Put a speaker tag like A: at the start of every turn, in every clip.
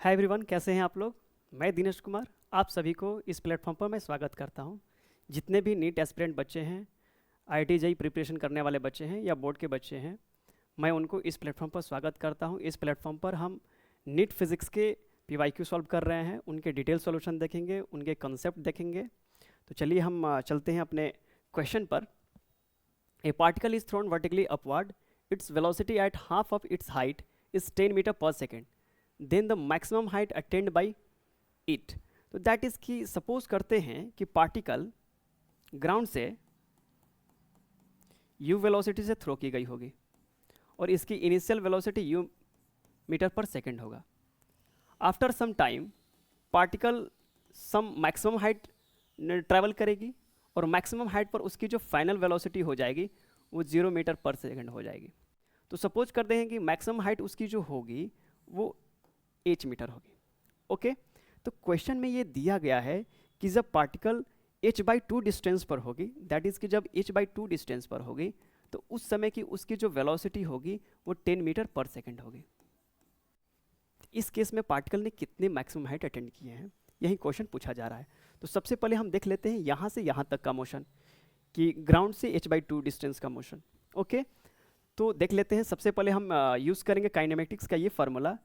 A: Hi everyone, कैसे हैं आप लोग। मैं दिनेश कुमार आप सभी को इस प्लेटफॉर्म पर मैं स्वागत करता हूं। जितने भी नीट एस्पिरेंट बच्चे हैं, आईआईटी जेईई प्रिपरेशन करने वाले बच्चे हैं या बोर्ड के बच्चे हैं, मैं उनको इस प्लेटफॉर्म पर स्वागत करता हूं। इस प्लेटफॉर्म पर हम नीट फिज़िक्स के पीवाईक्यू सॉल्व कर रहे हैं, उनके डिटेल सॉल्यूशन देखेंगे, उनके कंसेप्ट देखेंगे। तो चलिए हम चलते हैं अपने क्वेश्चन पर। A particle is thrown vertically upward, its velocity at half of its height is 10 metre per second, then the maximum height attained by it. तो दैट इज कि सपोज करते हैं कि पार्टिकल ग्राउंड से यू वेलोसिटी से throw की गई होगी और इसकी initial velocity u metre per second होगा। After some time particle some maximum height travel करेगी और मैक्सिमम हाइट पर उसकी जो फाइनल वेलोसिटी हो जाएगी वो 0 मीटर पर सेकेंड हो जाएगी। तो सपोज करते हैं कि मैक्सिमम हाइट उसकी जो होगी वो h मीटर होगी। ओके, तो क्वेश्चन में ये दिया गया है कि जब पार्टिकल h/2 डिस्टेंस पर होगी, दैट इज कि जब h/2 डिस्टेंस पर होगी तो उस समय की उसकी जो वेलोसिटी होगी वो 10 मीटर पर सेकेंड होगी। इस केस में पार्टिकल ने कितने मैक्सिमम हाइट अटेंड किए हैं, यही क्वेश्चन पूछा जा रहा है। तो सबसे पहले हम देख लेते हैं यहाँ से यहाँ तक का मोशन, कि ग्राउंड से h/2 डिस्टेंस का मोशन। ओके, तो देख लेते हैं। सबसे पहले हम यूज़ करेंगे काइनेमेटिक्स का ये formula,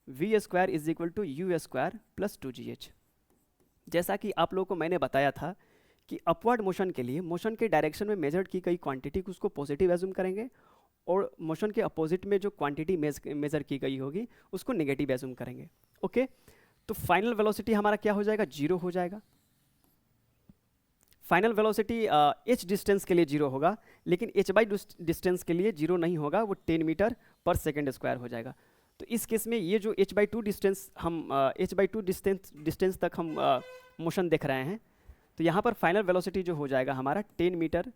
A: v square is equal to u square plus 2gh। जैसा कि आप लोगों को मैंने बताया था कि अपवर्ड मोशन के लिए मोशन के डायरेक्शन में मेजर्ड की गई क्वांटिटी को उसको पॉजिटिव एज्यूम करेंगे और मोशन के अपोजिट में जो क्वांटिटी मेजर की गई होगी उसको नेगेटिव एज्यूम करेंगे। ओके, तो फाइनल वेलोसिटी हमारा क्या हो जाएगा, 0 हो जाएगा। फाइनल वेलोसिटी h डिस्टेंस के लिए 0 होगा, लेकिन h/2 डिस्टेंस के लिए 0 नहीं होगा, वो 10 मीटर पर सेकेंड स्क्वायर हो जाएगा। तो इस केस में ये जो h/2 डिस्टेंस हम h/2 डिस्टेंस तक हम मोशन देख रहे हैं, तो यहाँ पर फाइनल वेलोसिटी जो हो जाएगा हमारा 10 मीटर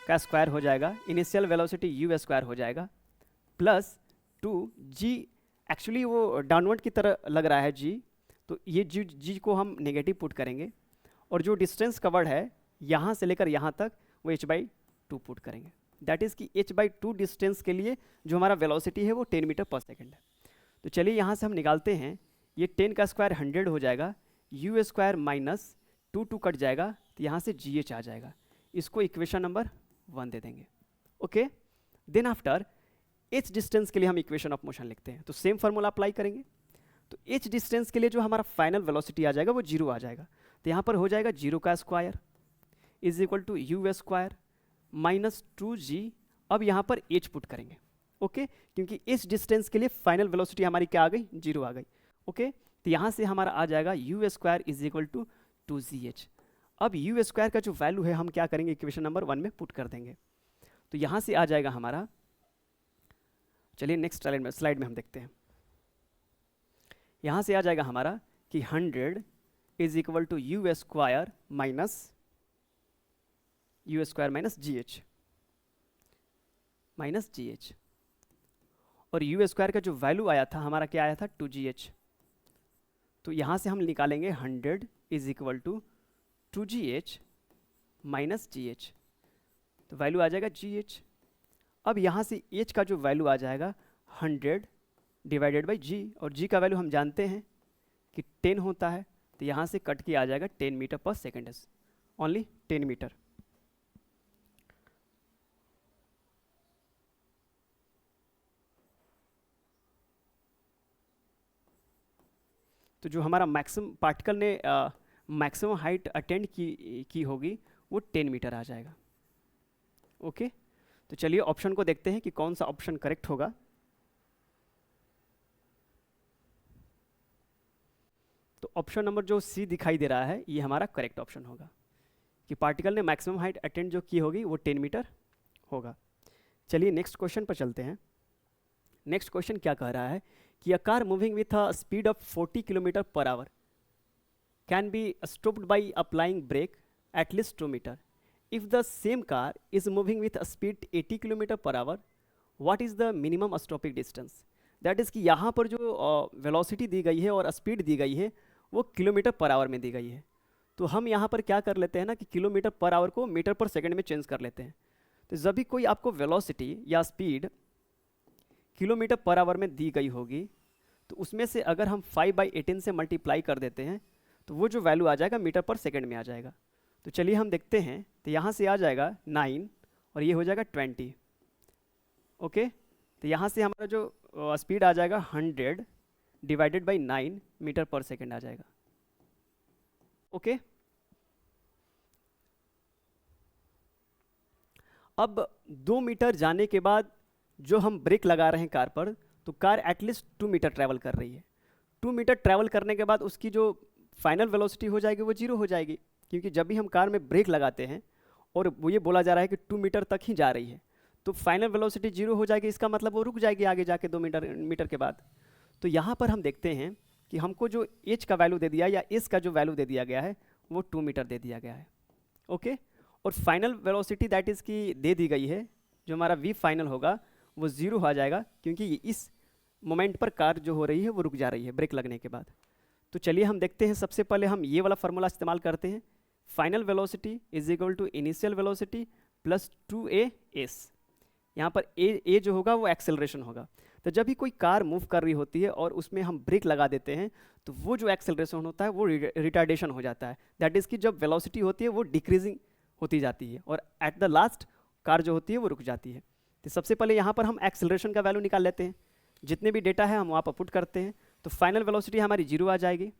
A: का स्क्वायर हो जाएगा, इनिशियल वेलोसिटी यू स्क्वायर हो जाएगा प्लस 2g। एक्चुअली वो डाउनवर्ड की तरह लग रहा है g, तो ये g को हम नेगेटिव पुट करेंगे और जो डिस्टेंस कवर्ड है यहाँ से लेकर यहाँ तक वो h/2 पुट करेंगे। दैट इज़ कि h/2 डिस्टेंस के लिए जो हमारा वेलोसिटी है वो 10 मीटर पर सेकेंड है। तो चलिए यहाँ से हम निकालते हैं, ये 10 का स्क्वायर 100 हो जाएगा, यू स्क्वायर माइनस 2 कट जाएगा, तो यहाँ से GH आ जाएगा। इसको इक्वेशन नंबर 1 दे देंगे। Okay, then after h distance के लिए हम इक्वेशन ऑफ मोशन लिखते हैं, तो सेम फार्मूला अप्लाई करेंगे। तो h डिस्टेंस के लिए जो हमारा फाइनल वेलोसिटी आ जाएगा वो 0 आ जाएगा, तो यहाँ पर हो जाएगा 0 का square is equal to u square minus 2g। अब यहाँ पर h पुट करेंगे। ओके, क्योंकि इस डिस्टेंस के लिए फाइनल वेलोसिटी हमारी क्या आ गई, 0 आ गई। ओके, तो यहाँ से हमारा आ जाएगा u square is equal to 2gh। अब यू स्क्वायर का जो वैल्यू है हम क्या करेंगे, इक्वेशन नंबर 1 में पुट कर देंगे। तो यहाँ से आ जाएगा हमारा, चलिए नेक्स्ट स्लाइड में हम देखते हैं। यहाँ से आ जाएगा हमारा कि 100 is equal to u square minus GH और यू स्क्वायर का जो वैल्यू आया था हमारा क्या आया था, 2gh। तो यहाँ से हम निकालेंगे 100 is equal to 2gh minus gh, तो वैल्यू आ जाएगा gh। अब यहाँ से h का जो वैल्यू आ जाएगा 100 डिवाइडेड बाई g, और g का वैल्यू हम जानते हैं कि 10 होता है, तो यहाँ से कट के आ जाएगा 10 metre per second, only 10 metre. तो जो हमारा मैक्सिमम पार्टिकल ने मैक्सिमम हाइट अटेंड की होगी वो 10 मीटर आ जाएगा। ओके, तो चलिए ऑप्शन को देखते हैं कि कौन सा ऑप्शन करेक्ट होगा। तो ऑप्शन नंबर जो सी दिखाई दे रहा है ये हमारा करेक्ट ऑप्शन होगा, कि पार्टिकल ने मैक्सिमम हाइट अटेंड जो की होगी वो 10 मीटर होगा। चलिए नेक्स्ट क्वेश्चन पर चलते हैं। नेक्स्ट क्वेश्चन क्या कह रहा है कि a car moving with a speed of 40 kilometre per hour can be stopped by applying brake at least 2 metre if the same car is moving with a speed 80 kilometre per hour, what is the minimum stopping distance. That is कि यहाँ पर जो velocity दी गई है और speed दी गई है वो किलोमीटर पर आवर में दी गई है। तो हम यहाँ पर क्या कर लेते हैं ना कि किलोमीटर पर आवर को मीटर पर सेकेंड में चेंज कर लेते हैं। तो जब भी कोई आपको वेलोसिटी या स्पीड किलोमीटर पर आवर में दी गई होगी तो उसमें से अगर हम 5/18 से मल्टीप्लाई कर देते हैं तो वो जो वैल्यू आ जाएगा मीटर पर सेकेंड में आ जाएगा। तो चलिए हम देखते हैं, तो यहाँ से आ जाएगा 9 और ये हो जाएगा 20। ओके, तो यहाँ से हमारा जो स्पीड आ जाएगा 100 divided by 9 metre per second आ जाएगा। ओके, अब 2 मीटर जाने के बाद जो हम ब्रेक लगा रहे हैं कार पर, तो कार एटलीस्ट 2 मीटर ट्रैवल कर रही है। 2 मीटर ट्रैवल करने के बाद उसकी जो फाइनल वेलोसिटी हो जाएगी वो 0 हो जाएगी, क्योंकि जब भी हम कार में ब्रेक लगाते हैं और वो ये बोला जा रहा है कि 2 मीटर तक ही जा रही है, तो फाइनल वेलोसिटी 0 हो जाएगी। इसका मतलब वो रुक जाएगी आगे जाके 2 मीटर के बाद। तो यहाँ पर हम देखते हैं कि हमको जो एच का वैल्यू दे दिया या एस का जो वैल्यू दे दिया गया है वो 2 मीटर दे दिया गया है। ओके, और फाइनल वेलोसिटी दैट इज़ की दे दी गई है, जो हमारा वी फाइनल होगा वो 0 आ जाएगा, क्योंकि इस मोमेंट पर कार जो हो रही है वो रुक जा रही है ब्रेक लगने के बाद। तो चलिए हम देखते हैं, सबसे पहले हम ये वाला फार्मूला इस्तेमाल करते हैं, final velocity is equal to initial velocity plus 2a_s। यहाँ पर ए जो होगा वो एक्सेलरेशन होगा। तो जब भी कोई कार मूव कर रही होती है और उसमें हम ब्रेक लगा देते हैं तो वो जो एक्सेलरेशन होता है वो रिटार्डेशन हो जाता है। दैट इज़ कि जब वेलोसिटी होती है वो डिक्रीजिंग होती जाती है और एट द लास्ट कार जो होती है वो रुक जाती है। तो सबसे पहले यहाँ पर हम एक्सेलरेशन का वैल्यू निकाल लेते हैं, जितने भी डेटा है हम वहाँ पर पुट करते हैं। तो फाइनल वेलोसिटी हमारी 0 आ जाएगी,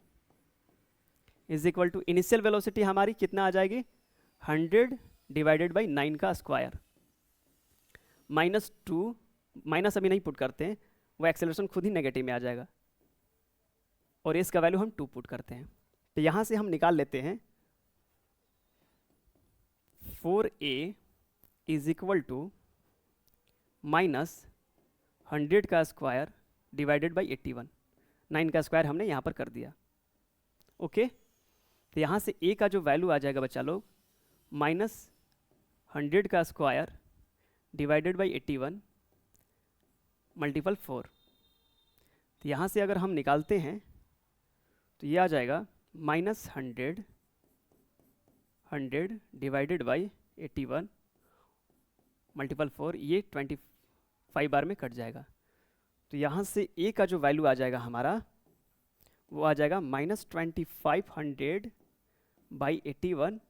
A: is equal to initial velocity हमारी कितना आ जाएगी 100 डिवाइडेड बाई 9 का स्क्वायर -2, माइनस अभी नहीं पुट करते हैं, वो एक्सेलरेशन खुद ही नेगेटिव में आ जाएगा, और इसका वैल्यू हम 2 पुट करते हैं। तो यहाँ से हम निकाल लेते हैं 4a इज इक्वल टू -100 का स्क्वायर डिवाइडेड बाई 81। 9 का स्क्वायर हमने यहाँ पर कर दिया। ओके, तो यहाँ से a का जो वैल्यू आ जाएगा बच्चा लोग -100 का स्क्वायर डिवाइडेड बाई 81 मल्टीपल 4। तो यहाँ से अगर हम निकालते हैं तो ये आ जाएगा -100 डिवाइडेड बाई 81 मल्टीपल 4, ये 25 बार में कट जाएगा। तो यहाँ से a का जो वैल्यू आ जाएगा हमारा वो आ जाएगा -2500 by 81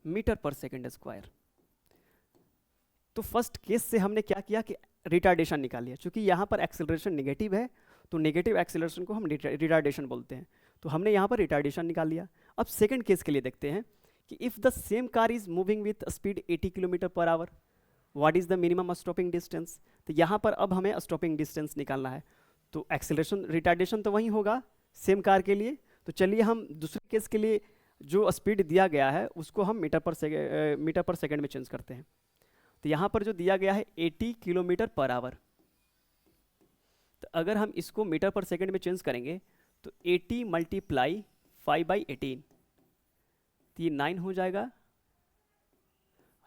A: metre per second square. तो फर्स्ट केस से हमने क्या किया कि रिटार्डेशन निकाल लिया। चूंकि यहाँ पर एक्सेलरेशन नेगेटिव है तो नेगेटिव एक्सेलरेशन को हम रिटार्डेशन बोलते हैं, तो हमने यहाँ पर रिटार्डेशन निकाल लिया। अब सेकंड केस के लिए देखते हैं कि if the same car is moving with speed 80 kilometre per hour, what is the minimum stopping distance. तो यहाँ पर अब हमें स्टॉपिंग डिस्टेंस निकालना है। तो एक्सेलरेशन रिटार्डेशन तो वही होगा सेम कार के लिए। तो चलिए हम दूसरे केस के लिए जो स्पीड दिया गया है उसको हम मीटर पर सेकेंड में चेंज करते हैं। तो यहाँ पर जो दिया गया है 80 किलोमीटर पर आवर, तो अगर हम इसको मीटर पर सेकेंड में चेंज करेंगे तो 80 मल्टीप्लाई 5/18, तो ये 9 हो जाएगा,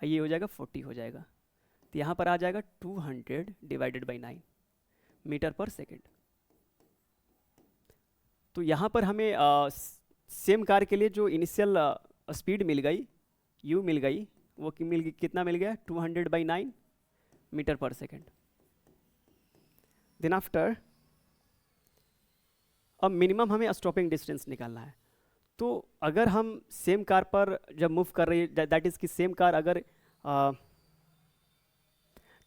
A: ये हो जाएगा 40 हो जाएगा। तो यहाँ पर आ जाएगा 200 divided by 9 metre per second. तो यहाँ पर हमें सेम कार के लिए जो इनिशियल स्पीड मिल गई u मिल गई, वो कितना मिल गया 200 by 9 metre per second. Then after अब मिनिमम हमें स्टॉपिंग डिस्टेंस निकालना है। तो अगर हम सेम कार पर जब मूव कर रही है, दैट इज़ कि सेम कार अगर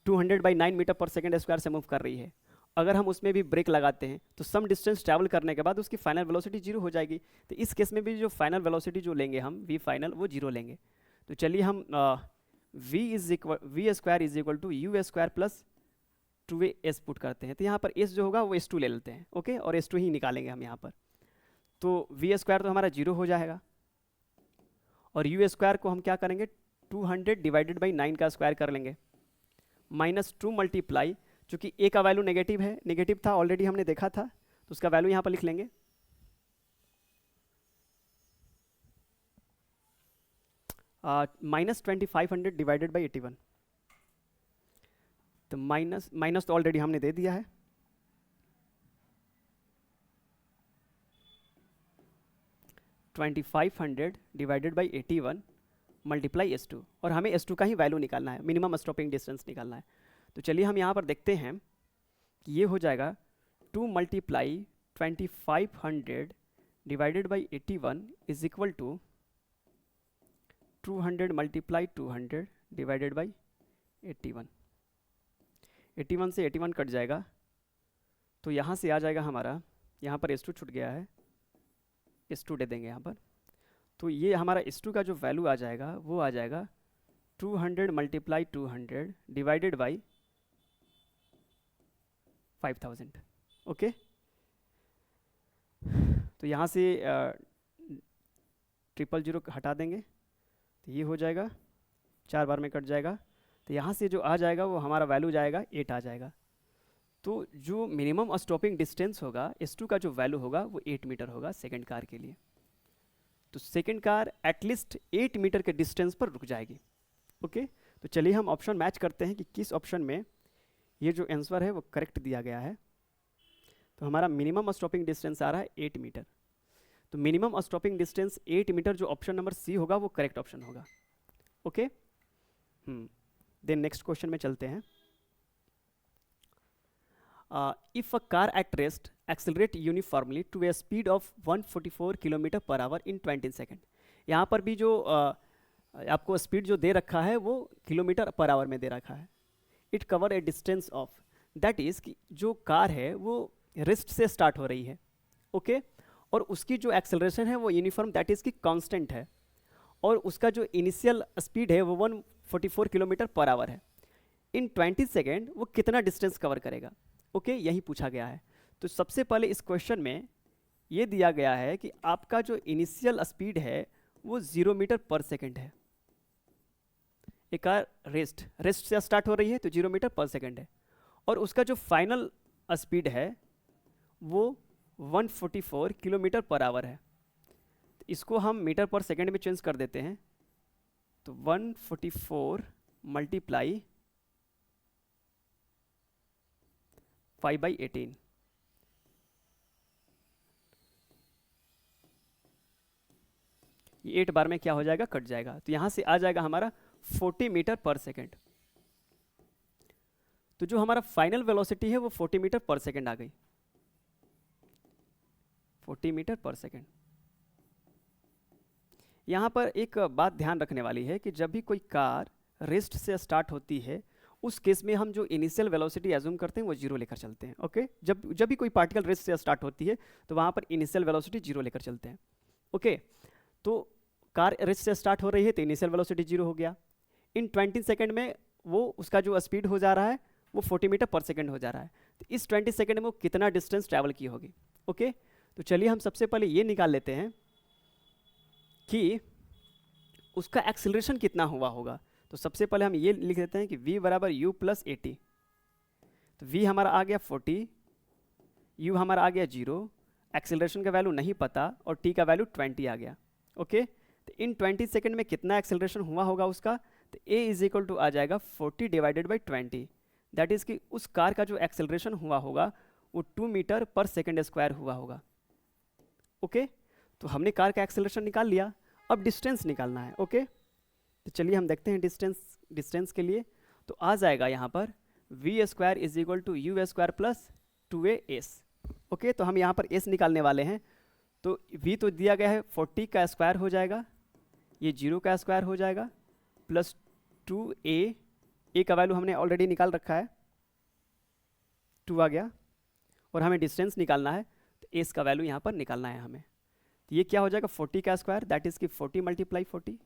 A: 200 by 9 metre per second square से मूव कर रही है, अगर हम उसमें भी ब्रेक लगाते हैं तो सम डिस्टेंस ट्रैवल करने के बाद उसकी फाइनल वेलोसिटी 0 हो जाएगी। तो इस केस में भी जो फाइनल वेलोसिटी जो लेंगे हम v फाइनल वो 0 लेंगे। तो चलिए हम v square is equal to u square plus 2s put करते हैं। तो यहाँ पर s जो होगा वो s2 ले लेते हैं। ओके, और s2 ही निकालेंगे हम यहाँ पर। तो v स्क्वायर तो हमारा 0 हो जाएगा, और u स्क्वायर को हम क्या करेंगे 200 डिवाइडेड बाई 9 का स्क्वायर कर लेंगे, -2 मल्टीप्लाई, चूँकि a का वैल्यू नेगेटिव था ऑलरेडी हमने देखा था, तो उसका वैल्यू यहाँ पर लिख लेंगे -2500 डिवाइडेड बाई 81। तो माइनस तो ऑलरेडी हमने दे दिया है, (2500 डिवाइडेड बाई 81 मल्टीप्लाई s2, और हमें s2 का ही वैल्यू निकालना है, मिनिमम स्टॉपिंग डिस्टेंस निकालना है। तो चलिए हम यहाँ पर देखते हैं कि ये हो जाएगा 2 multiply 2500 divided by 81 is equal to 200 multiply 200 divided by 81। 81 से 81 कट जाएगा, तो यहाँ से आ जाएगा हमारा, यहाँ पर S2 छूट गया है, S2 दे देंगे यहाँ पर, तो ये हमारा S2 का जो वैल्यू आ जाएगा वो आ जाएगा 200 मल्टीप्लाई 200 डिवाइडेड बाई 5000। ओके, तो यहाँ से 000 हटा देंगे तो ये हो जाएगा, 4 बार में कट जाएगा, तो यहाँ से जो आ जाएगा वो हमारा वैल्यू जाएगा 8 आ जाएगा। तो जो मिनिमम स्टॉपिंग डिस्टेंस होगा S2 का जो वैल्यू होगा वो 8 मीटर होगा सेकंड कार के लिए। तो सेकंड कार एटलीस्ट 8 मीटर के डिस्टेंस पर रुक जाएगी। ओके, तो चलिए हम ऑप्शन मैच करते हैं कि किस ऑप्शन में ये जो आंसर है वो करेक्ट दिया गया है। तो हमारा मिनिमम स्टॉपिंग डिस्टेंस आ रहा है 8 मीटर, तो मिनिमम स्टॉपिंग डिस्टेंस 8 मीटर जो ऑप्शन नंबर सी होगा वो करेक्ट ऑप्शन होगा। ओके, देन नेक्स्ट क्वेश्चन में चलते हैं। If a car at rest accelerate uniformly to a speed of 144 kilometre per our in 20 second. यहाँ पर भी जो आपको स्पीड जो दे रखा है वो किलोमीटर पर आवर में दे रखा है। It cover A distance of, that is कि जो कार है वो रेस्ट से स्टार्ट हो रही है। ओके, और उसकी जो एक्सेलरेशन है वो यूनिफॉर्म दैट इज़ की कांस्टेंट है, और उसका जो इनिशियल स्पीड है वो 144 किलोमीटर पर आवर है। इन 20 सेकेंड वो कितना डिस्टेंस कवर करेगा। ओके, यही पूछा गया है। तो सबसे पहले इस क्वेश्चन में ये दिया गया है कि आपका जो इनिशियल स्पीड है वो 0 मीटर पर सेकेंड है। एक कार रेस्ट से स्टार्ट हो रही है तो 0 मीटर पर सेकेंड है, और उसका जो फाइनल स्पीड है वो 144 किलोमीटर पर आवर है। तो इसको हम मीटर पर सेकेंड में चेंज कर देते हैं, तो 144 मल्टीप्लाई 5/18, ये 8 बार में क्या हो जाएगा, कट जाएगा, तो यहां से आ जाएगा हमारा 40 मीटर पर सेकेंड। तो जो हमारा फाइनल वेलोसिटी है वो 40 मीटर पर सेकेंड आ गई, 40 मीटर पर सेकेंड। यहां पर एक बात ध्यान रखने वाली है कि जब भी कोई कार रेस्ट से स्टार्ट होती है उस केस में हम जो इनिशियल वेलोसिटी एज्यूम करते हैं वो 0 लेकर चलते हैं। ओके, जब भी कोई पार्टिकल रेस्ट से स्टार्ट होती है तो वहां पर इनिशियल वेलोसिटी 0 लेकर चलते हैं। ओके, तो कार रेस्ट से स्टार्ट हो रही है तो इनिशियल वेलोसिटी 0 हो गया। इन 20 सेकेंड में वो उसका जो स्पीड हो जा रहा है वो 40 मीटर पर सेकेंड हो जा रहा है, तो इस 20 सेकेंड में वो कितना डिस्टेंस ट्रैवल की होगी। ओके, तो चलिए हम सबसे पहले ये निकाल लेते हैं कि उसका एक्सेलरेशन कितना हुआ होगा। तो सबसे पहले हम ये लिख देते हैं कि v बराबर u प्लस 80, तो v हमारा आ गया 40, u हमारा आ गया 0, एक्सेलरेशन का वैल्यू नहीं पता और t का वैल्यू 20 आ गया। ओके, तो इन 20 सेकेंड में कितना एक्सेलरेशन हुआ होगा उसका, तो a इज इक्वल टू आ जाएगा 40 डिवाइडेड बाई 20, दैट इज़ कि उस कार का जो एक्सेलरेशन हुआ होगा वो 2 मीटर पर सेकेंड स्क्वायर हुआ होगा। ओके, तो हमने कार का एक्सेलरेशन निकाल लिया, अब डिस्टेंस निकालना है। ओके, तो चलिए हम देखते हैं डिस्टेंस के लिए, तो आ जाएगा यहाँ पर v square is equal to u square plus 2as। Okay, तो हम यहाँ पर s निकालने वाले हैं, तो v तो दिया गया है 40 का स्क्वायर हो जाएगा, ये 0 का स्क्वायर हो जाएगा, प्लस 2a का वैल्यू हमने ऑलरेडी निकाल रखा है, 2 आ गया, और हमें डिस्टेंस निकालना है तो s का वैल्यू यहाँ पर निकालना है हमें। तो ये क्या हो जाएगा 40 का स्क्वायर, दैट इज़ कि 40 मल्टीप्लाई 40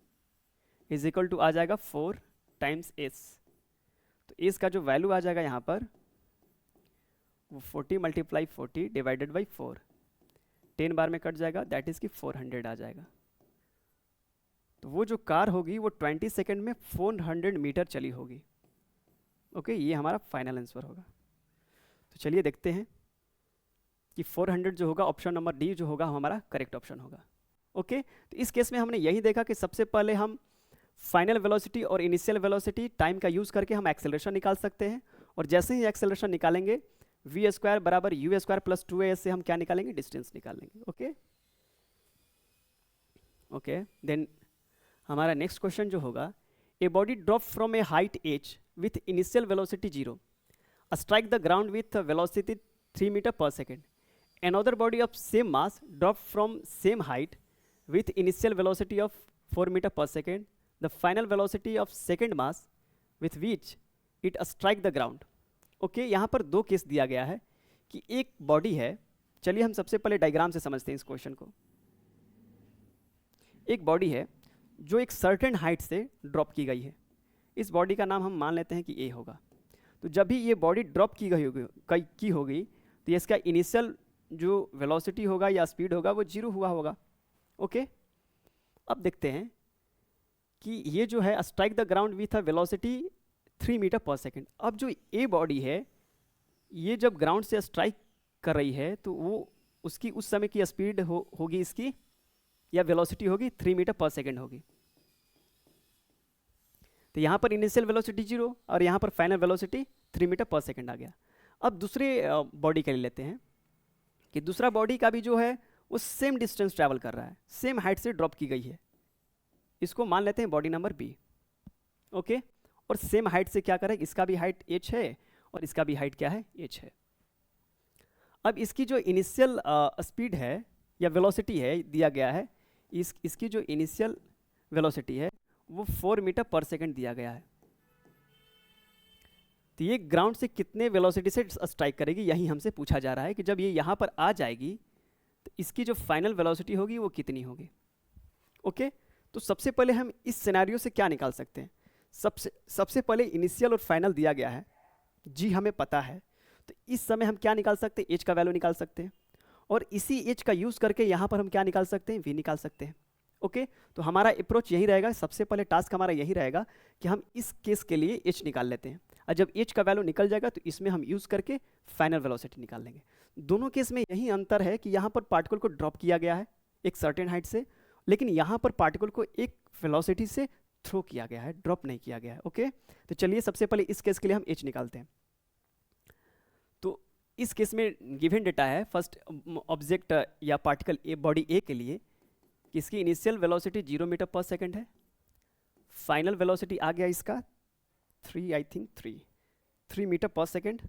A: इज इक्वल टू आ जाएगा 4 टाइम्स s। तो s का जो वैल्यू आ जाएगा यहाँ पर वो 40 मल्टीप्लाई 40 डिवाइडेड बाई 4, 10 बार में कट जाएगा, दैट इज़ कि 400 आ जाएगा। तो वो जो कार होगी वो 20 सेकेंड में 400 मीटर चली होगी। ओके, ये हमारा फाइनल आंसर होगा। तो चलिए देखते हैं कि 400 जो होगा ऑप्शन नंबर डी जो होगा हमारा करेक्ट ऑप्शन होगा। ओके, तो इस केस में हमने यही देखा कि सबसे पहले हम फाइनल वेलोसिटी और इनिशियल वेलोसिटी टाइम का यूज़ करके हम एक्सेलरेशन निकाल सकते हैं, और जैसे ही एक्सेलरेशन निकालेंगे v स्क्वायर बराबर u स्क्वायर प्लस 2as से हम क्या निकालेंगे, डिस्टेंस निकालेंगे। ओके ओके, देन हमारा नेक्स्ट क्वेश्चन जो होगा, a body drop from a height h with initial velocity 0 strike the ground with velocity 3 metre per second another body of same mass dropped from same height with initial velocity of 4 meter per second, the final velocity of second mass with which it strike the ground. Okay यहाँ पर दो case दिया गया है कि एक body है, चलिए हम सबसे पहले डायग्राम से समझते हैं इस क्वेश्चन को. एक बॉडी है जो एक सर्टेन हाइट से ड्रॉप की गई है. इस बॉडी का नाम हम मान लेते हैं कि ए होगा. तो जब भी ये बॉडी ड्रॉप की होगी तो इसका इनिशियल जो वेलोसिटी होगा या स्पीड होगा वो 0 हुआ होगा. ओके अब देखते हैं कि ये जो है strike the ground with a velocity 3 metre per second. अब जो ए बॉडी है ये जब ग्राउंड से स्ट्राइक कर रही है तो वो उसकी उस समय की स्पीड होगी इसकी या वेलोसिटी होगी 3 मीटर पर सेकेंड होगी. तो यहाँ पर इनिशियल वेलोसिटी 0 और यहाँ पर final velocity 3 metre per second आ गया. अब दूसरे बॉडी के लिए लेते हैं कि दूसरा बॉडी का भी जो है वो सेम डिस्टेंस ट्रैवल कर रहा है, सेम हाइट से ड्रॉप की गई है. इसको मान लेते हैं बॉडी नंबर बी. ओके और सेम हाइट से क्या करें, इसका भी हाइट h है और इसका भी हाइट क्या है h है. अब इसकी जो इनिशियल स्पीड है या वेलोसिटी है दिया गया है, इसकी जो इनिशियल वेलोसिटी है वो 4 मीटर पर सेकेंड दिया गया है. तो ये ग्राउंड से कितने वेलोसिटी से स्ट्राइक करेगी यही हमसे पूछा जा रहा है कि जब ये यहाँ पर आ जाएगी तो इसकी जो फाइनल वेलोसिटी होगी वो कितनी होगी. ओके तो सबसे पहले हम इस सिनेरियो से क्या निकाल सकते हैं. सबसे पहले इनिशियल और फाइनल दिया गया है, जी हमें पता है. तो इस समय हम क्या निकाल सकते हैं, एच का वैल्यू निकाल सकते हैं और इसी एच का यूज़ करके यहाँ पर हम क्या निकाल सकते हैं, वी निकाल सकते हैं. ओके तो हमारा अप्रोच यही रहेगा, सबसे पहले टास्क हमारा यही रहेगा कि हम इस केस के लिए एच निकाल लेते हैं और जब एच का वैल्यू निकल जाएगा तो इसमें हम यूज़ करके फाइनल वेलोसिटी निकाल लेंगे. दोनों केस में यही अंतर है कि यहाँ पर पार्टिकल को ड्रॉप किया गया है एक सर्टेन हाइट से, लेकिन यहाँ पर पार्टिकल को एक वेलोसिटी से थ्रो किया गया है, ड्रॉप नहीं किया गया है. ओके तो चलिए सबसे पहले इस केस के लिए हम एच निकालते हैं. तो इस केस में गिवन डेटा है फर्स्ट ऑब्जेक्ट या पार्टिकल ए बॉडी ए के लिए कि इसकी initial velocity 0 metre per second है, फाइनल वेलोसिटी आ गया इसका 3 metre per second,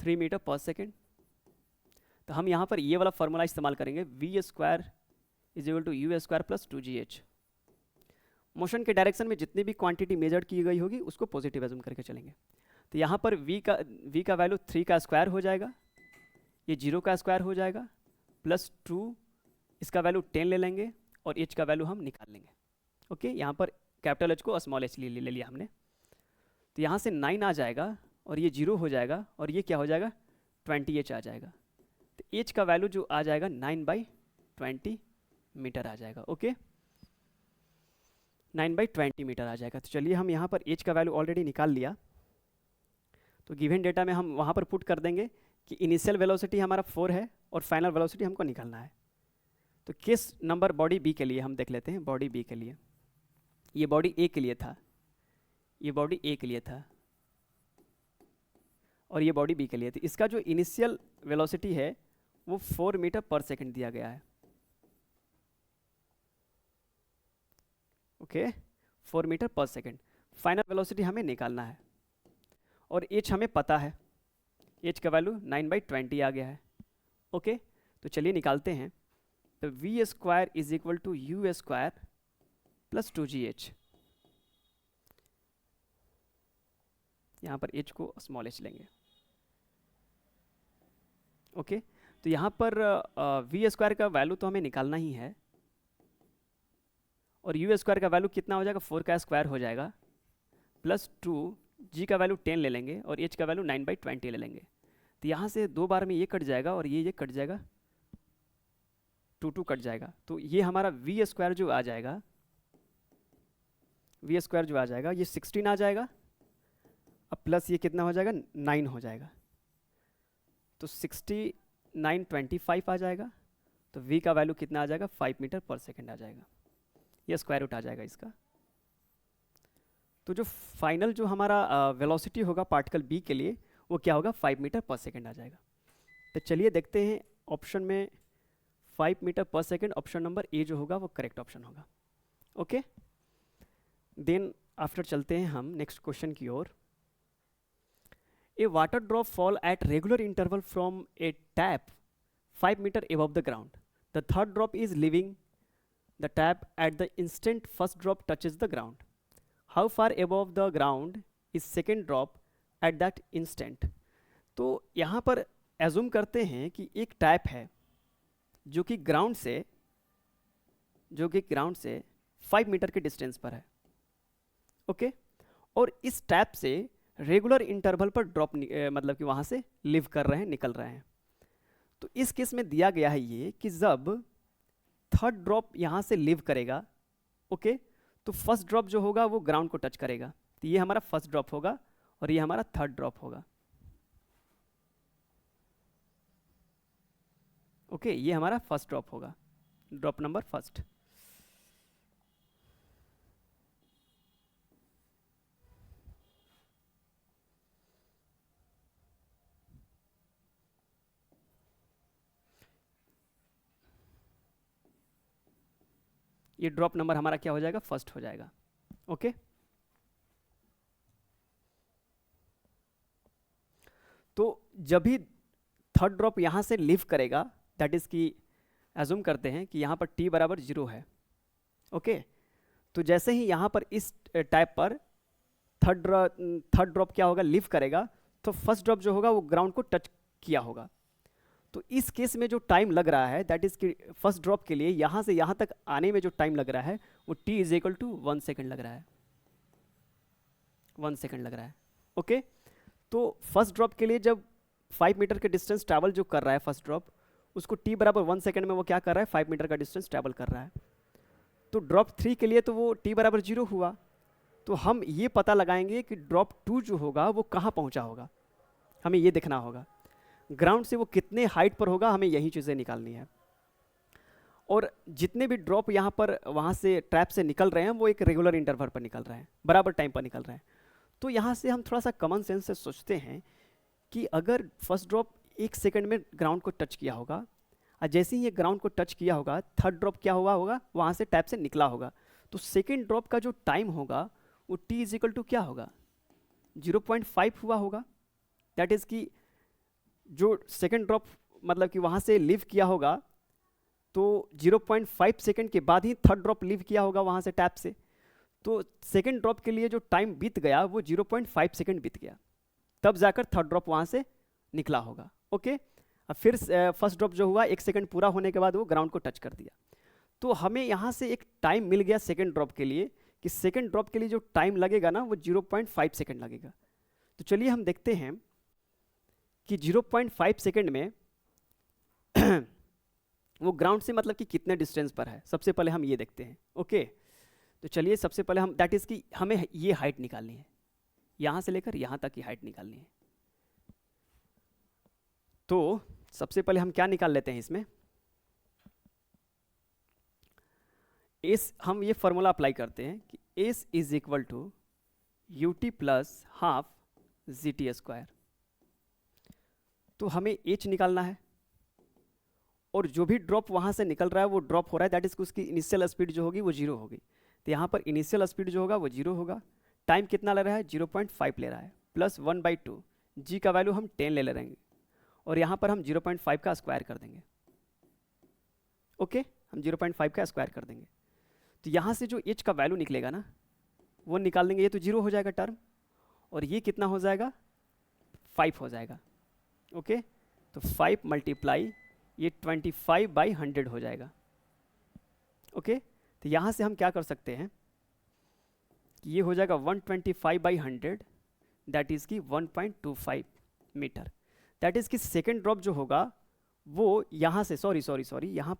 A: 3 metre per second. तो हम यहाँ पर ये वाला फॉर्मूला इस्तेमाल करेंगे, v square is equal to u square plus 2gh. Motion के डायरेक्शन में जितनी भी क्वांटिटी मेजर की गई होगी उसको पॉजिटिव एज्यूम करके चलेंगे. तो यहाँ पर v का वैल्यू 3 का स्क्वायर हो जाएगा, ये 0 का स्क्वायर हो जाएगा प्लस 2, इसका वैल्यू 10 ले लेंगे और h का वैल्यू हम निकाल लेंगे. ओके यहाँ पर कैपिटल h को स्मॉल h ले लिया हमने. तो यहाँ से 9 आ जाएगा और ये 0 हो जाएगा और ये क्या हो जाएगा 20h आ जाएगा. तो h का वैल्यू जो आ जाएगा 9/20 मीटर आ जाएगा. ओके 9/20 मीटर आ जाएगा. तो चलिए हम यहाँ पर h का वैल्यू ऑलरेडी निकाल लिया. तो गिवन डेटा में हम वहाँ पर पुट कर देंगे कि इनिशियल वेलोसिटी हमारा 4 है और फाइनल वेलोसिटी हमको निकालना है. तो केस नंबर बॉडी बी के लिए हम देख लेते हैं. बॉडी बी के लिए ये बॉडी ए के लिए था, ये बॉडी ए के लिए था और ये बॉडी बी के लिए थी. इसका जो इनिशियल वेलोसिटी है वो 4 मीटर पर सेकेंड दिया गया है. Okay 4 metre per second. Final velocity हमें निकालना है और एच हमें पता है, एच का वैल्यू 9/20 आ गया है. ओके तो चलिए निकालते हैं. तो v square is equal to u square plus 2gh. यहाँ पर h को स्मॉल h लेंगे. ओके तो यहाँ पर वी स्क्वायर का वैल्यू तो हमें निकालना ही है और यू स्क्वायर का वैल्यू कितना हो जाएगा, 4 का स्क्वायर हो जाएगा प्लस 2, g का वैल्यू 10 ले लेंगे और h का वैल्यू 9/20 ले लेंगे. तो यहाँ से 2 बार में ये कट जाएगा और ये कट जाएगा, 2 कट जाएगा. तो ये हमारा वी स्क्वायर जो आ जाएगा, वी स्क्वायर जो आ जाएगा ये 16 आ जाएगा. अब प्लस ये कितना हो जाएगा 9 हो जाएगा. तो 69/25 आ जाएगा. तो v का वैल्यू कितना आ जाएगा 5 मीटर पर सेकेंड आ जाएगा. ये स्क्वायर रूट आ जाएगा इसका. तो जो फाइनल जो हमारा वेलोसिटी होगा पार्टिकल b के लिए वो क्या होगा 5 मीटर पर सेकेंड आ जाएगा. तो चलिए देखते हैं ऑप्शन में 5 metre per second, option number A जो होगा वो करेक्ट ऑप्शन होगा. ओके देन आफ्टर चलते हैं हम नेक्स्ट क्वेश्चन की ओर. A water drop fall at regular interval from a tap 5 metre above the ground. The third drop is leaving the tap at the instant first drop touches the ground. How far above the ground is second drop at that instant? तो यहाँ पर assume करते हैं कि एक tap है जो कि ग्राउंड से 5 मीटर के डिस्टेंस पर है, ओके और इस टैप से रेगुलर इंटरवल पर ड्रॉप मतलब कि वहाँ से लिव कर रहे हैं, निकल रहे हैं। तो इस केस में दिया गया है ये कि जब थर्ड ड्रॉप यहाँ से लिव करेगा, ओके तो फर्स्ट ड्रॉप जो होगा वो ग्राउंड को टच करेगा, तो ये हमारा फर्स्ट ड्रॉप होगा और ये हमारा थर्ड ड्रॉप होगा, ओके ये हमारा फर्स्ट ड्रॉप होगा, ड्रॉप नंबर फर्स्ट। ये ड्रॉप नंबर हमारा क्या हो जाएगा, फर्स्ट हो जाएगा, ओके तो जब भी थर्ड ड्रॉप यहां से लीव करेगा, दैट इज की एज्यूम करते हैं कि यहां पर t बराबर 0 है, ओके तो जैसे ही यहां पर इस टाइप पर थर्ड ड्रॉप क्या होगा, लीव करेगा, तो फर्स्ट ड्रॉप जो होगा वो ग्राउंड को टच किया होगा। तो इस केस में जो टाइम लग रहा है दैट इज कि फर्स्ट ड्रॉप के लिए यहाँ से यहाँ तक आने में जो टाइम लग रहा है वो t is equal to 1 second लग रहा है, 1 सेकेंड लग रहा है, ओके तो फर्स्ट ड्रॉप के लिए जब 5 मीटर के डिस्टेंस ट्रैवल जो कर रहा है फर्स्ट ड्रॉप, उसको t बराबर 1 सेकेंड में वो क्या कर रहा है, 5 मीटर का डिस्टेंस ट्रैवल कर रहा है। तो ड्रॉप 3 के लिए तो वो t बराबर 0 हुआ, तो हम ये पता लगाएंगे कि ड्रॉप 2 जो होगा वो कहाँ पहुँचा होगा, हमें ये देखना होगा ग्राउंड से वो कितने हाइट पर होगा, हमें यही चीज़ें निकालनी है। और जितने भी ड्रॉप यहाँ पर वहाँ से ट्रैप से निकल रहे हैं वो एक रेगुलर इंटरवल पर निकल रहे हैं, बराबर टाइम पर निकल रहे हैं। तो यहाँ से हम थोड़ा सा कॉमन सेंस से सोचते हैं कि अगर फर्स्ट ड्रॉप 1 सेकंड में ग्राउंड को टच किया होगा और जैसे ही ये ग्राउंड को टच किया होगा थर्ड ड्रॉप क्या होगा वहाँ से टैप से निकला होगा, तो सेकेंड ड्रॉप का जो टाइम होगा वो t इज इक्वल टू क्या होगा, 0.5 हुआ होगा। दैट इज़ कि जो सेकेंड ड्रॉप मतलब कि वहाँ से लीव किया होगा तो 0.5 सेकेंड के बाद ही थर्ड ड्रॉप लीव किया होगा वहाँ से टैप से, तो सेकेंड ड्रॉप के लिए जो टाइम बीत गया वो 0.5 सेकेंड बीत गया, तब जाकर थर्ड ड्रॉप वहाँ से निकला होगा, ओके अब फिर फर्स्ट ड्रॉप जो हुआ 1 सेकेंड पूरा होने के बाद वो ग्राउंड को टच कर दिया। तो हमें यहाँ से एक टाइम मिल गया सेकेंड ड्रॉप के लिए कि सेकेंड ड्रॉप के लिए जो टाइम लगेगा ना वो 0.5 सेकेंड लगेगा। तो चलिए हम देखते हैं कि 0.5 सेकेंड में वो ग्राउंड से मतलब कि कितने डिस्टेंस पर है, सबसे पहले हम ये देखते हैं, ओके तो चलिए सबसे पहले हम दैट इज़ कि हमें ये हाइट निकालनी है, यहाँ से लेकर यहाँ तक की हाइट निकालनी है। तो सबसे पहले हम क्या निकाल लेते हैं इसमें, एस हम ये फॉर्मूला अप्लाई करते हैं कि s is equal to ut प्लस हाफ gt स्क्वायर। तो हमें h निकालना है और जो भी ड्रॉप वहाँ से निकल रहा है वो ड्रॉप हो रहा है, दैट इज उसकी इनिशियल स्पीड जो होगी वो 0 होगी। तो यहाँ पर इनिशियल स्पीड जो होगा वो 0 होगा, टाइम कितना ले रहा है 0.5 ले रहा है, प्लस 1/2 g का वैल्यू हम 10 ले लेंगे और यहाँ पर हम 0.5 का स्क्वायर कर देंगे, ओके हम 0.5 का स्क्वायर कर देंगे। तो यहाँ से जो h का वैल्यू निकलेगा ना वो निकाल देंगे, ये तो 0 हो जाएगा टर्म और ये कितना हो जाएगा 5 हो जाएगा, ओके तो 5 मल्टीप्लाई ये 25/100 हो जाएगा, ओके तो यहाँ से हम क्या कर सकते हैं कि ये हो जाएगा 125/100 दैट इज़ की 1.25 मीटर। दैट इज़ कि सेकेंड ड्रॉप जो होगा वो यहाँ से सॉरी यहाँ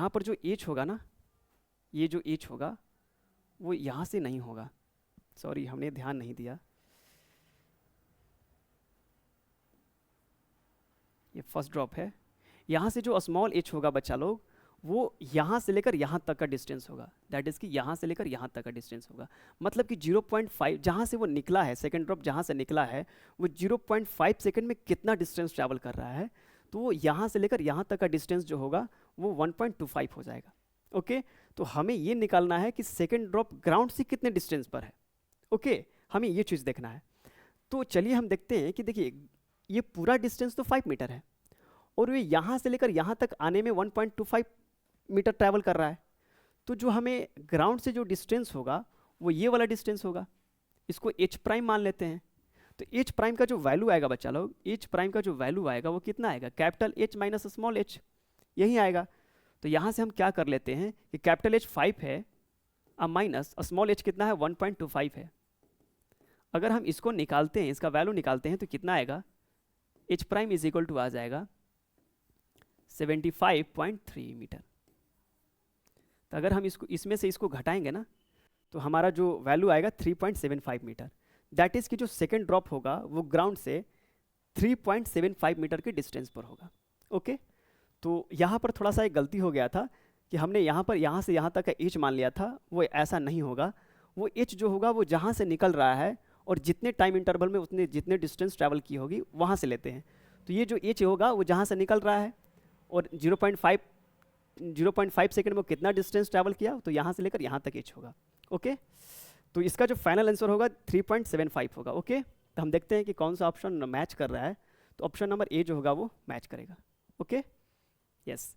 A: पर जो h होगा ना, ये जो h होगा वो यहाँ से नहीं होगा, सॉरी हमने ध्यान नहीं दिया, ये फर्स्ट ड्रॉप है, यहाँ से जो स्मॉल h होगा बच्चा लोग वो यहाँ से लेकर यहाँ तक का डिस्टेंस होगा, दैट इज़ कि यहाँ से लेकर यहाँ तक का डिस्टेंस होगा, मतलब कि 0.5 जहाँ से वो निकला है, सेकेंड ड्रॉप जहाँ से निकला है वो 0.5 सेकेंड में कितना डिस्टेंस ट्रैवल कर रहा है, तो वो यहाँ से लेकर यहाँ तक का डिस्टेंस जो होगा वो 1.25 हो जाएगा, ओके तो हमें ये निकालना है कि सेकेंड ड्रॉप ग्राउंड से कितने डिस्टेंस पर है, ओके हमें ये चीज़ देखना है। तो चलिए हम देखते हैं कि देखिए ये पूरा डिस्टेंस तो 5 मीटर है और ये यहाँ से लेकर यहाँ तक आने में 1.25 मीटर ट्रैवल कर रहा है। तो जो हमें ग्राउंड से जो डिस्टेंस होगा वो ये वाला डिस्टेंस होगा, इसको एच प्राइम मान लेते हैं। तो एच प्राइम का जो वैल्यू आएगा बच्चा लोग, एच प्राइम का जो वैल्यू आएगा वो कितना आएगा, capital H minus small H, यही आएगा। तो यहाँ से हम क्या कर लेते हैं कि कैपिटल एच 5 है और माइनस स्मॉल एच कितना है 1.25 है। अगर हम इसको निकालते हैं, इसका वैल्यू निकालते हैं तो कितना आएगा, H prime is equal to आ जाएगा 75.3 मीटर। तो अगर हम इसको इसमें से इसको घटाएंगे ना तो हमारा जो वैल्यू आएगा 3.75 मीटर। दैट इज कि जो सेकेंड ड्रॉप होगा वो ग्राउंड से 3.75 मीटर के डिस्टेंस पर होगा। ओके, तो यहाँ पर थोड़ा सा एक गलती हो गया था कि हमने यहाँ से यहाँ तक का एच मान लिया था, वो ऐसा नहीं होगा। वो एच जो होगा वो जहाँ से निकल रहा है और जितने टाइम इंटरवल में उतने जितने डिस्टेंस ट्रैवल की होगी वहाँ से लेते हैं। तो ये जो एच होगा वो जहाँ से निकल रहा है और 0.5 सेकेंड में कितना डिस्टेंस ट्रैवल किया, तो यहाँ से लेकर यहाँ तक एच होगा। ओके, तो इसका जो फाइनल आंसर होगा 3.75 होगा। ओके, तो हम देखते हैं कि कौन सा ऑप्शन मैच कर रहा है। तो ऑप्शन नंबर ए जो होगा वो मैच करेगा। Okay, yes.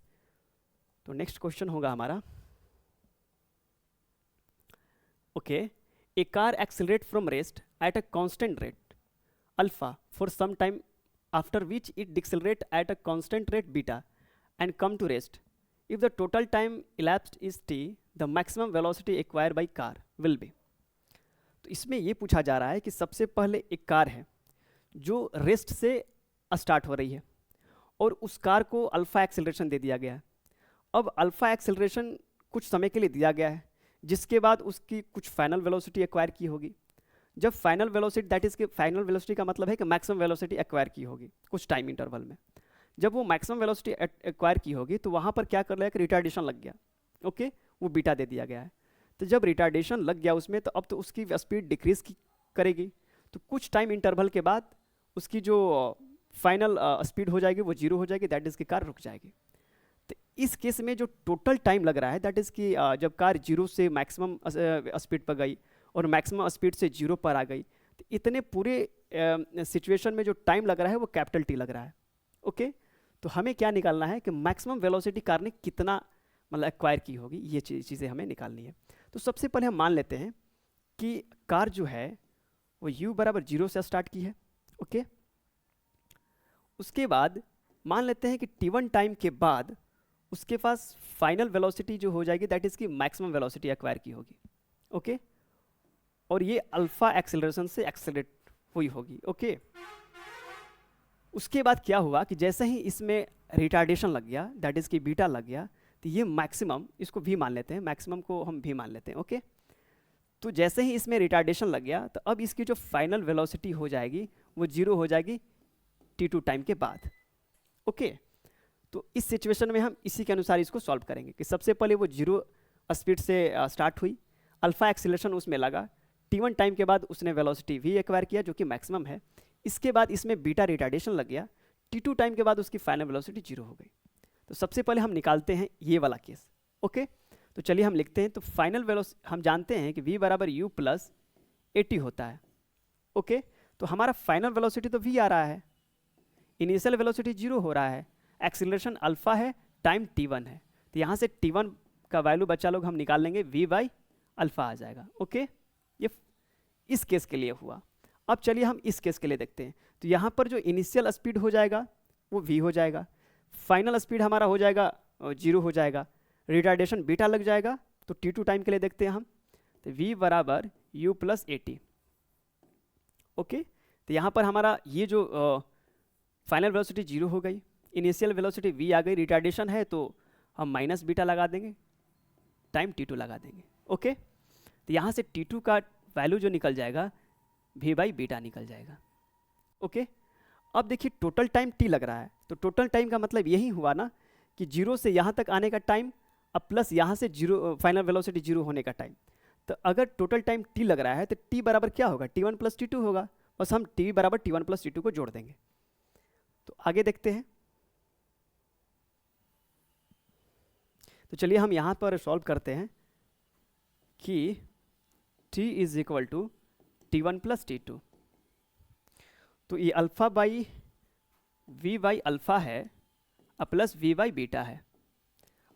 A: तो नेक्स्ट क्वेश्चन होगा हमारा, okay, a car accelerate from rest at a constant rate alpha for some time after which it decelerate at a constant rate beta and come to rest. If the total time elapsed is t, the maximum velocity acquire by car will be. तो इसमें ये पूछा जा रहा है कि सबसे पहले एक कार है जो रेस्ट से स्टार्ट हो रही है और उस कार को अल्फा एक्सेलरेशन दे दिया गया है। अब अल्फा एक्सेलरेशन कुछ समय के लिए दिया गया है, जिसके बाद उसकी कुछ फाइनल वेलोसिटी एक्वायर की होगी। जब फाइनल वेलोसिटी, दैट इज कि फाइनल वेलोसिटी का मतलब है कि मैक्सिमम वेलोसिटी एक्वायर की होगी कुछ टाइम इंटरवल में। जब वो मैक्सिमम वेलोसिटी एक्वायर की होगी तो वहाँ पर क्या कर लिया कि रिटार्डेशन लग गया। ओके, वो बीटा दे दिया गया है। तो जब रिटार्डेशन लग गया उसमें तो अब तो उसकी स्पीड डिक्रीज करेगी। तो कुछ टाइम इंटरवल के बाद उसकी जो फाइनल स्पीड हो जाएगी वो जीरो हो जाएगी, दैट इज़ की कार रुक जाएगी। तो इस केस में जो टोटल टाइम लग रहा है दैट इज़ कि जब कार जीरो से मैक्सिमम स्पीड पर गई और मैक्सिमम स्पीड से जीरो पर आ गई, तो इतने पूरे सिचुएशन में जो टाइम लग रहा है वो कैपिटल टी लग रहा है। ओके, तो हमें क्या निकालना है कि मैक्सिमम वेलोसिटी कार ने कितना मतलब एक्वायर की होगी, ये चीज़ें हमें निकालनी है। तो सबसे पहले हम मान लेते हैं कि कार जो है वो u बराबर 0 से स्टार्ट की है। ओके, उसके बाद मान लेते हैं कि t1 टाइम के बाद उसके पास फाइनल वेलोसिटी जो हो जाएगी दैट इज़ की मैक्सिमम वेलोसिटी एक्वायर की होगी। ओके, और ये अल्फा एक्सेलरेशन से एक्सेलरेट हुई होगी। ओके, उसके बाद क्या हुआ कि जैसे ही इसमें रिटार्डेशन लग गया दैट इज़ की बीटा लग गया, तो ये मैक्सिमम, इसको भी मान लेते हैं, मैक्सिमम को हम भी मान लेते हैं। ओके, तो जैसे ही इसमें रिटार्डेशन लग गया तो अब इसकी जो फाइनल वेलोसिटी हो जाएगी वो जीरो हो जाएगी t2 टाइम के बाद। ओके, तो इस सिचुएशन में हम इसी के अनुसार इसको सॉल्व करेंगे कि सबसे पहले वो जीरो स्पीड से स्टार्ट हुई, अल्फा एक्सीलरेशन उसमें लगा, t1 टाइम के बाद उसने वेलोसिटी v एक्वायर किया जो कि मैक्सिमम है। इसके बाद इसमें बीटा रिटार्डेशन लग गया, t2 टाइम के बाद उसकी फाइनल वेलोसिटी जीरो हो गई। तो सबसे पहले हम निकालते हैं ये वाला केस। ओके, तो चलिए हम लिखते हैं। तो फाइनल वेलोसिटी हम जानते हैं कि v बराबर u प्लस at होता है। ओके, तो हमारा फाइनल वेलोसिटी तो v आ रहा है, इनिशियल वेलोसिटी जीरो हो रहा है, एक्सीलरेशन अल्फा है, टाइम t1 है। तो यहाँ से t1 का वैल्यू बच्चा लोग हम निकाल लेंगे, v बाई अल्फा आ जाएगा। ओके, ये इस केस के लिए हुआ। अब चलिए हम इस केस के लिए देखते हैं। तो यहाँ पर जो इनिशियल स्पीड हो जाएगा वो v हो जाएगा, फाइनल स्पीड हमारा हो जाएगा जीरो हो जाएगा, रिटार्डेशन बीटा लग जाएगा। तो t2 टाइम के लिए देखते हैं हम, तो v बराबर u प्लस at। ओके, तो यहाँ पर हमारा ये जो फाइनल वेलोसिटी जीरो हो गई, इनिशियल वेलोसिटी v आ गई, रिटार्डेशन है तो हम माइनस बीटा लगा देंगे, टाइम t2 लगा देंगे। ओके, तो यहाँ से t2 का वैल्यू जो निकल जाएगा v बाई बीटा निकल जाएगा। ओके, अब देखिए टोटल टाइम t लग रहा है, तो टोटल टाइम का मतलब यही हुआ ना कि जीरो से यहाँ तक आने का टाइम अब प्लस यहाँ से जीरो फाइनल वेलोसिटी जीरो होने का टाइम। तो अगर टोटल टाइम t लग रहा है तो t बराबर क्या होगा, t1 प्लस t2 होगा। बस हम t बराबर t1 प्लस t2 को जोड़ देंगे। तो आगे देखते हैं। तो चलिए हम यहाँ पर सॉल्व करते हैं कि t is equal to t1 plus t2। तो ये alpha by v by alpha है प्लस वी बाई बीटा है।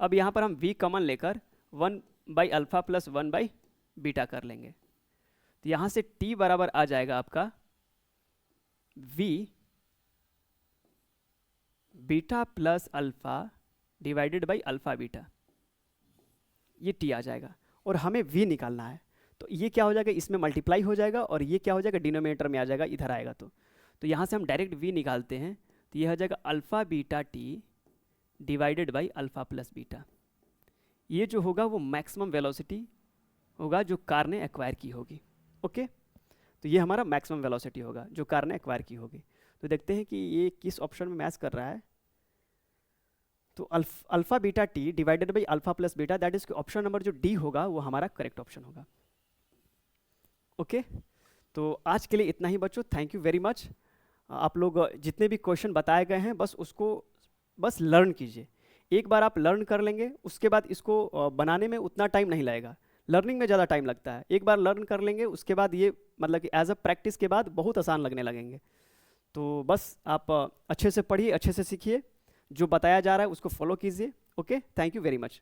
A: अब यहाँ पर हम v कॉमन लेकर 1 by alpha plus 1 by beta कर लेंगे। तो यहाँ से t बराबर आ जाएगा आपका v beta plus alpha divided by alpha beta, ये t आ जाएगा और हमें v निकालना है। तो ये क्या हो जाएगा, इसमें मल्टीप्लाई हो जाएगा और ये क्या हो जाएगा, डिनोमिनेटर में आ जाएगा, इधर आएगा। तो यहाँ से हम डायरेक्ट v निकालते हैं, तो ये हो जाएगा alpha beta t divided by alpha plus beta. ये जो होगा वो मैक्सिमम वेलोसिटी होगा जो कार ने एक्वायर की होगी। ओके, तो ये हमारा मैक्सिमम वेलोसिटी होगा जो कार ने एक्वायर की होगी। तो देखते हैं कि ये किस ऑप्शन में मैच कर रहा है। तो alpha beta T divided by alpha plus beta, that is option number जो डी होगा वो हमारा करेक्ट ऑप्शन होगा। ओके, तो आज के लिए इतना ही बच्चों, थैंक यू वेरी मच। आप लोग जितने भी क्वेश्चन बताए गए हैं बस उसको बस लर्न कीजिए। एक बार आप लर्न कर लेंगे उसके बाद इसको बनाने में उतना टाइम नहीं लगेगा, लर्निंग में ज़्यादा टाइम लगता है। एक बार लर्न कर लेंगे उसके बाद ये मतलब कि एज अ प्रैक्टिस के बाद बहुत आसान लगने लगेंगे। तो बस आप अच्छे से पढ़िए, अच्छे से सीखिए, जो बताया जा रहा है उसको फॉलो कीजिए। Okay, thank you very much.